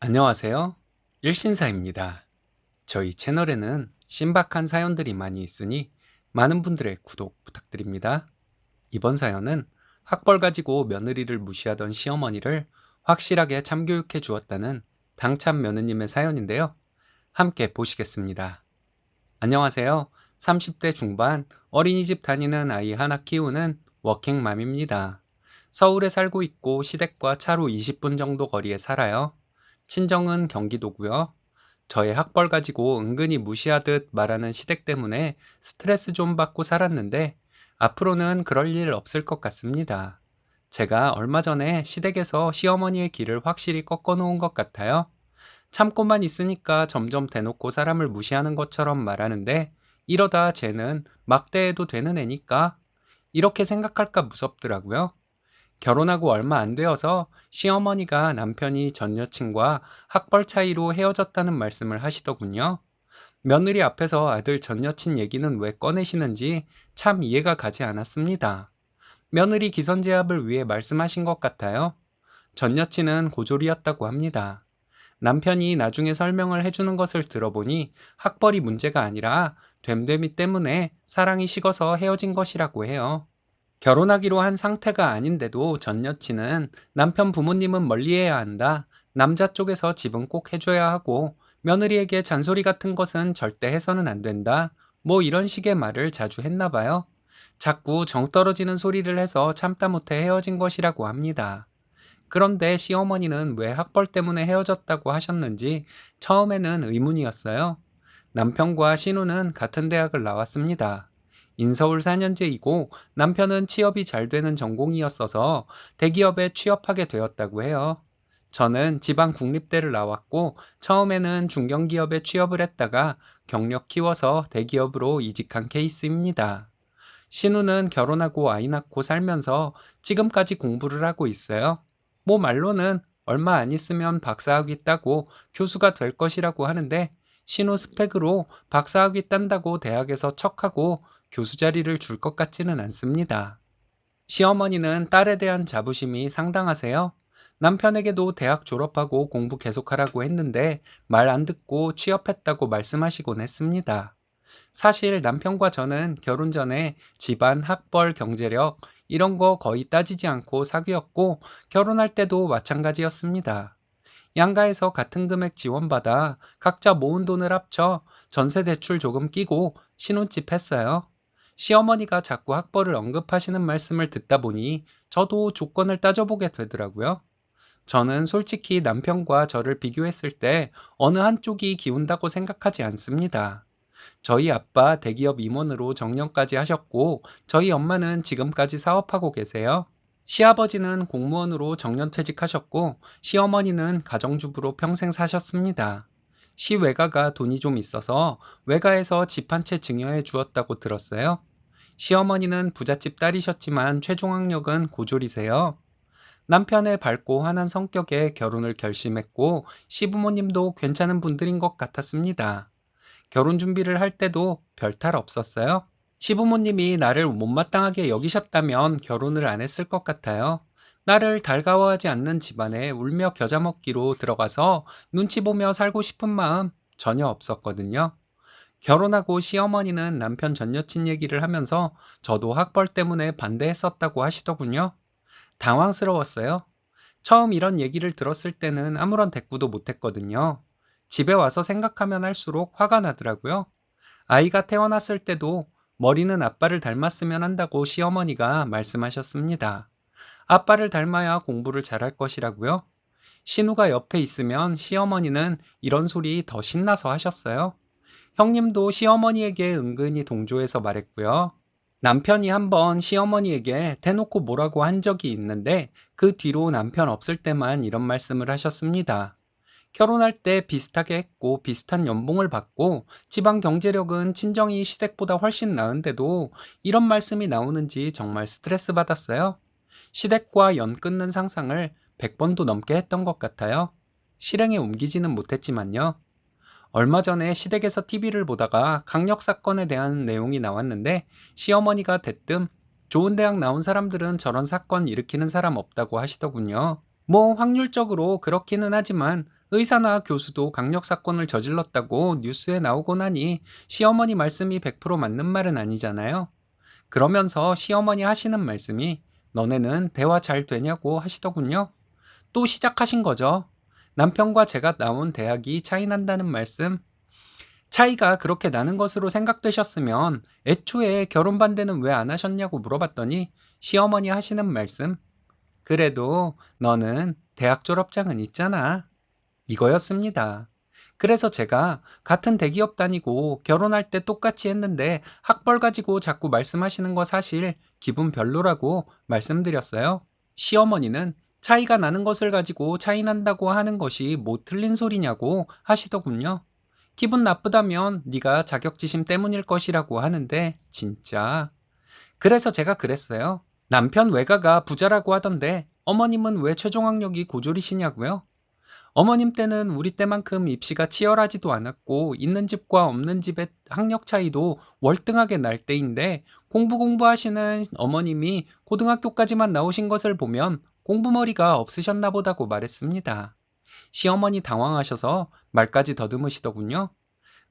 안녕하세요. 일신사입니다. 저희 채널에는 신박한 사연들이 많이 있으니 많은 분들의 구독 부탁드립니다. 이번 사연은 학벌 가지고 며느리를 무시하던 시어머니를 확실하게 참교육해 주었다는 당찬 며느님의 사연인데요. 함께 보시겠습니다. 안녕하세요. 30대 중반 어린이집 다니는 아이 하나 키우는 워킹맘입니다. 서울에 살고 있고 시댁과 차로 20분 정도 거리에 살아요. 친정은 경기도고요. 저의 학벌 가지고 은근히 무시하듯 말하는 시댁 때문에 스트레스 좀 받고 살았는데 앞으로는 그럴 일 없을 것 같습니다. 제가 얼마 전에 시댁에서 시어머니의 길을 확실히 꺾어 놓은 것 같아요. 참고만 있으니까 점점 대놓고 사람을 무시하는 것처럼 말하는데 이러다 쟤는 막대해도 되는 애니까 이렇게 생각할까 무섭더라고요. 결혼하고 얼마 안 되어서 시어머니가 남편이 전 여친과 학벌 차이로 헤어졌다는 말씀을 하시더군요. 며느리 앞에서 아들 전 여친 얘기는 왜 꺼내시는지 참 이해가 가지 않았습니다. 며느리 기선제압을 위해 말씀하신 것 같아요. 전 여친은 고졸이었다고 합니다. 남편이 나중에 설명을 해주는 것을 들어보니 학벌이 문제가 아니라 됨됨이 때문에 사랑이 식어서 헤어진 것이라고 해요. 결혼하기로 한 상태가 아닌데도 전 여친은 남편 부모님은 멀리해야 한다. 남자 쪽에서 집은 꼭 해줘야 하고 며느리에게 잔소리 같은 것은 절대 해서는 안 된다. 뭐 이런 식의 말을 자주 했나 봐요. 자꾸 정 떨어지는 소리를 해서 참다 못해 헤어진 것이라고 합니다. 그런데 시어머니는 왜 학벌 때문에 헤어졌다고 하셨는지 처음에는 의문이었어요. 남편과 신우는 같은 대학을 나왔습니다. 인서울 4년제이고 남편은 취업이 잘 되는 전공이었어서 대기업에 취업하게 되었다고 해요. 저는 지방 국립대를 나왔고 처음에는 중견기업에 취업을 했다가 경력 키워서 대기업으로 이직한 케이스입니다. 신우는 결혼하고 아이 낳고 살면서 지금까지 공부를 하고 있어요. 뭐 말로는 얼마 안 있으면 박사학위 따고 교수가 될 것이라고 하는데 신우 스펙으로 박사학위 딴다고 대학에서 척하고 교수 자리를 줄 것 같지는 않습니다. 시어머니는 딸에 대한 자부심이 상당하세요. 남편에게도 대학 졸업하고 공부 계속하라고 했는데 말 안 듣고 취업했다고 말씀하시곤 했습니다. 사실 남편과 저는 결혼 전에 집안, 학벌, 경제력 이런 거 거의 따지지 않고 사귀었고 결혼할 때도 마찬가지였습니다. 양가에서 같은 금액 지원받아 각자 모은 돈을 합쳐 전세 대출 조금 끼고 신혼집 했어요. 시어머니가 자꾸 학벌을 언급하시는 말씀을 듣다 보니 저도 조건을 따져보게 되더라고요. 저는 솔직히 남편과 저를 비교했을 때 어느 한쪽이 기운다고 생각하지 않습니다. 저희 아빠 대기업 임원으로 정년까지 하셨고, 저희 엄마는 지금까지 사업하고 계세요. 시아버지는 공무원으로 정년퇴직하셨고, 시어머니는 가정주부로 평생 사셨습니다. 시외가가 돈이 좀 있어서 외가에서 집 한 채 증여해 주었다고 들었어요. 시어머니는 부잣집 딸이셨지만 최종 학력은 고졸이세요. 남편의 밝고 환한 성격에 결혼을 결심했고, 시부모님도 괜찮은 분들인 것 같았습니다. 결혼 준비를 할 때도 별 탈 없었어요. 시부모님이 나를 못마땅하게 여기셨다면 결혼을 안 했을 것 같아요. 나를 달가워하지 않는 집안에 울며 겨자 먹기로 들어가서 눈치 보며 살고 싶은 마음 전혀 없었거든요. 결혼하고 시어머니는 남편 전 여친 얘기를 하면서 저도 학벌 때문에 반대했었다고 하시더군요. 당황스러웠어요. 처음 이런 얘기를 들었을 때는 아무런 대꾸도 못했거든요. 집에 와서 생각하면 할수록 화가 나더라고요. 아이가 태어났을 때도 머리는 아빠를 닮았으면 한다고 시어머니가 말씀하셨습니다. 아빠를 닮아야 공부를 잘할 것이라고요. 신우가 옆에 있으면 시어머니는 이런 소리 더 신나서 하셨어요. 형님도 시어머니에게 은근히 동조해서 말했고요. 남편이 한번 시어머니에게 대놓고 뭐라고 한 적이 있는데 그 뒤로 남편 없을 때만 이런 말씀을 하셨습니다. 결혼할 때 비슷하게 했고 비슷한 연봉을 받고 지방 경제력은 친정이 시댁보다 훨씬 나은데도 이런 말씀이 나오는지 정말 스트레스 받았어요. 시댁과 연 끊는 상상을 100번도 넘게 했던 것 같아요. 실행에 옮기지는 못했지만요. 얼마 전에 시댁에서 TV를 보다가 강력 사건에 대한 내용이 나왔는데 시어머니가 대뜸 좋은 대학 나온 사람들은 저런 사건 일으키는 사람 없다고 하시더군요. 뭐 확률적으로 그렇기는 하지만 의사나 교수도 강력 사건을 저질렀다고 뉴스에 나오고 나니 시어머니 말씀이 100% 맞는 말은 아니잖아요. 그러면서 시어머니 하시는 말씀이 너네는 대화 잘 되냐고 하시더군요. 또 시작하신 거죠. 남편과 제가 나온 대학이 차이 난다는 말씀. 차이가 그렇게 나는 것으로 생각되셨으면 애초에 결혼 반대는 왜 안 하셨냐고 물어봤더니 시어머니 하시는 말씀. 그래도 너는 대학 졸업장은 있잖아. 이거였습니다. 그래서 제가 같은 대기업 다니고 결혼할 때 똑같이 했는데 학벌 가지고 자꾸 말씀하시는 거 사실 기분 별로라고 말씀드렸어요. 시어머니는 차이가 나는 것을 가지고 차이 난다고 하는 것이 뭐 틀린 소리냐고 하시더군요. 기분 나쁘다면 네가 자격지심 때문일 것이라고 하는데 진짜. 그래서 제가 그랬어요. 남편 외가가 부자라고 하던데 어머님은 왜 최종 학력이 고졸이시냐고요? 어머님 때는 우리 때만큼 입시가 치열하지도 않았고 있는 집과 없는 집의 학력 차이도 월등하게 날 때인데 공부하시는 어머님이 고등학교까지만 나오신 것을 보면 공부머리가 없으셨나 보다고 말했습니다. 시어머니 당황하셔서 말까지 더듬으시더군요.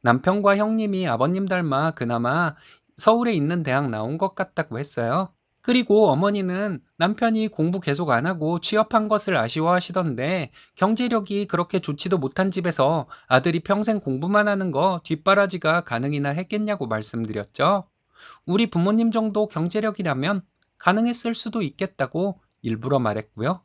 남편과 형님이 아버님 닮아 그나마 서울에 있는 대학 나온 것 같다고 했어요. 그리고 어머니는 남편이 공부 계속 안 하고 취업한 것을 아쉬워하시던데 경제력이 그렇게 좋지도 못한 집에서 아들이 평생 공부만 하는 거 뒷바라지가 가능이나 했겠냐고 말씀드렸죠. 우리 부모님 정도 경제력이라면 가능했을 수도 있겠다고 일부러 말했고요.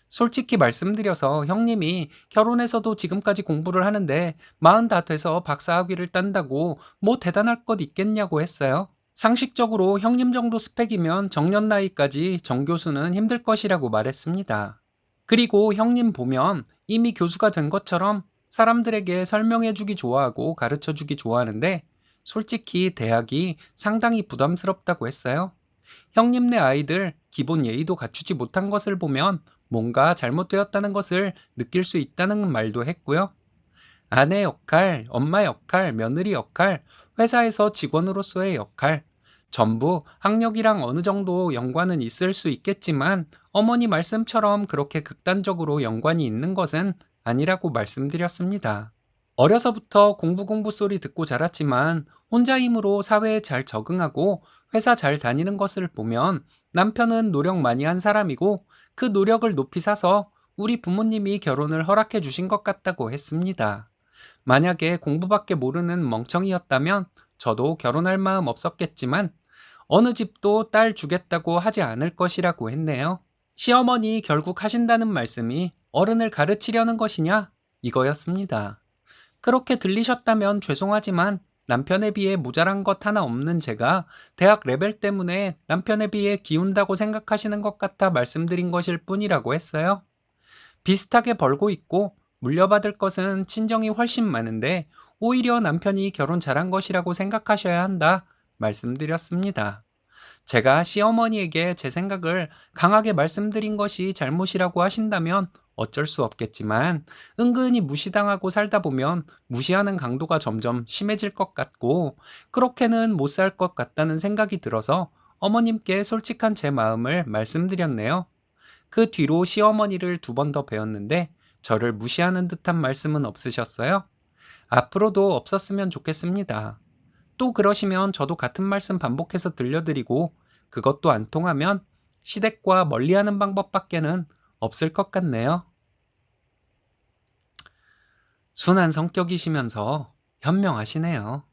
솔직히 말씀드려서 형님이 결혼해서도 지금까지 공부를 하는데 40 돼서 박사학위를 딴다고 뭐 대단할 것 있겠냐고 했어요. 상식적으로 형님 정도 스펙이면 정년 나이까지 정교수는 힘들 것이라고 말했습니다. 그리고 형님 보면 이미 교수가 된 것처럼 사람들에게 설명해주기 좋아하고 가르쳐주기 좋아하는데 솔직히 대학이 상당히 부담스럽다고 했어요. 형님네 아이들 기본 예의도 갖추지 못한 것을 보면 뭔가 잘못되었다는 것을 느낄 수 있다는 말도 했고요. 아내 역할, 엄마 역할, 며느리 역할, 회사에서 직원으로서의 역할, 전부 학력이랑 어느 정도 연관은 있을 수 있겠지만 어머니 말씀처럼 그렇게 극단적으로 연관이 있는 것은 아니라고 말씀드렸습니다. 어려서부터 공부 소리 듣고 자랐지만 혼자 힘으로 사회에 잘 적응하고 회사 잘 다니는 것을 보면 남편은 노력 많이 한 사람이고 그 노력을 높이 사서 우리 부모님이 결혼을 허락해 주신 것 같다고 했습니다. 만약에 공부밖에 모르는 멍청이였다면 저도 결혼할 마음 없었겠지만 어느 집도 딸 주겠다고 하지 않을 것이라고 했네요. 시어머니 결국 하신다는 말씀이 어른을 가르치려는 것이냐? 이거였습니다. 그렇게 들리셨다면 죄송하지만 남편에 비해 모자란 것 하나 없는 제가 대학 레벨 때문에 남편에 비해 기운다고 생각하시는 것 같아 말씀드린 것일 뿐이라고 했어요. 비슷하게 벌고 있고 물려받을 것은 친정이 훨씬 많은데 오히려 남편이 결혼 잘한 것이라고 생각하셔야 한다 말씀드렸습니다. 제가 시어머니에게 제 생각을 강하게 말씀드린 것이 잘못이라고 하신다면 어쩔 수 없겠지만 은근히 무시당하고 살다 보면 무시하는 강도가 점점 심해질 것 같고 그렇게는 못 살 것 같다는 생각이 들어서 어머님께 솔직한 제 마음을 말씀드렸네요. 그 뒤로 시어머니를 2번 더 뵈었는데 저를 무시하는 듯한 말씀은 없으셨어요? 앞으로도 없었으면 좋겠습니다. 또 그러시면 저도 같은 말씀 반복해서 들려드리고 그것도 안 통하면 시댁과 멀리하는 방법밖에는 없을 것 같네요. 순한 성격이시면서 현명하시네요.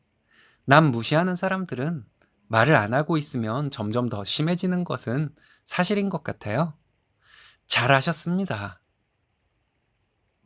남 무시하는 사람들은 말을 안 하고 있으면 점점 더 심해지는 것은 사실인 것 같아요. 잘하셨습니다.